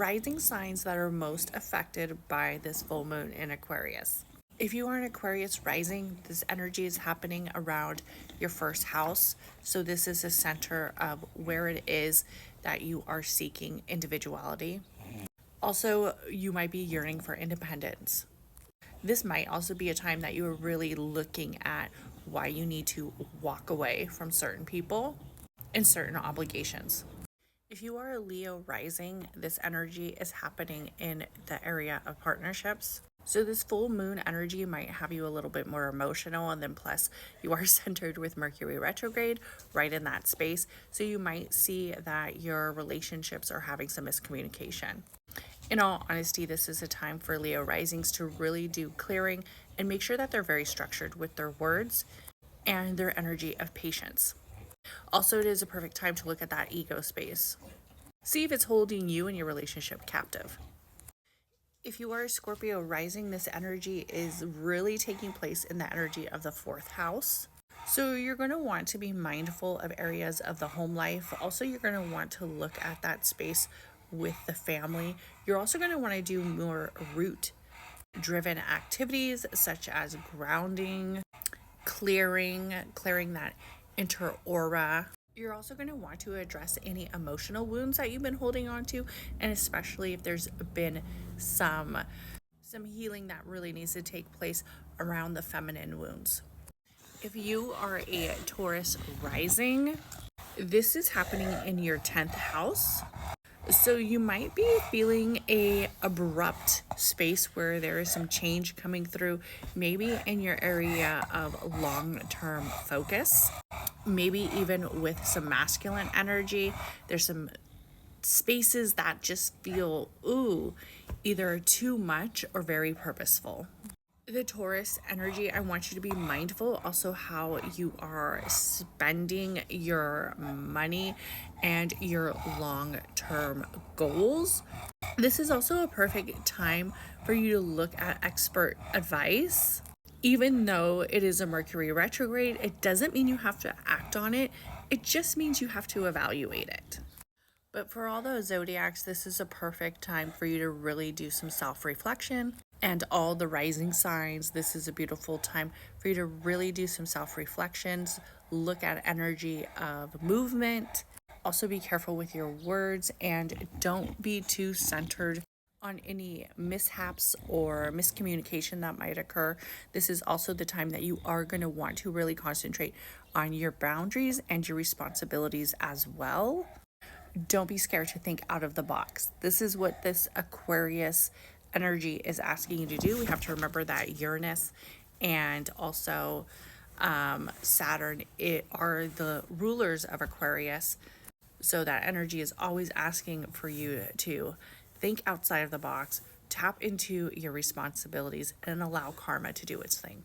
rising signs that are most affected by this full moon in Aquarius. If you are an Aquarius rising, this energy is happening around your first house. So this is the center of where it is that you are seeking individuality. Also, you might be yearning for independence. This might also be a time that you are really looking at why you need to walk away from certain people and certain obligations. If you are a Leo rising, this energy is happening in the area of partnerships. So this full moon energy might have you a little bit more emotional, and then plus you are centered with Mercury retrograde right in that space. So you might see that your relationships are having some miscommunication. In all honesty, this is a time for Leo risings to really do clearing and make sure that they're very structured with their words and their energy of patience. Also, it is a perfect time to look at that ego space. See if it's holding you and your relationship captive. If you are a Scorpio rising, this energy is really taking place in the energy of the fourth house. So you're going to want to be mindful of areas of the home life. Also, you're going to want to look at that space with the family. You're also going to want to do more root driven activities such as grounding, clearing that inter aura. You're also going to want to address any emotional wounds that you've been holding on to, and especially if there's been some healing that really needs to take place around the feminine wounds. If you are a Taurus rising, this is happening in your 10th house. So you might be feeling a abrupt space where there is some change coming through, maybe in your area of long-term focus, maybe even with some masculine energy. There's some spaces that just feel, either too much or very purposeful. The Taurus energy, I want you to be mindful also how you are spending your money and your long-term goals. This is also a perfect time for you to look at expert advice. Even though it is a Mercury retrograde, it doesn't mean you have to act on it. It just means you have to evaluate it. But for all those zodiacs, this is a perfect time for you to really do some self-reflection. And all the rising signs, this is a beautiful time for you to really do some self-reflections, look at energy of movement. Also be careful with your words and don't be too centered on any mishaps or miscommunication that might occur. This is also the time that you are going to want to really concentrate on your boundaries and your responsibilities as well. Don't be scared to think out of the box. This is what this Aquarius energy is asking you to do. We have to remember that Uranus and also Saturn are the rulers of Aquarius. So that energy is always asking for you to think outside of the box, tap into your responsibilities, and allow karma to do its thing.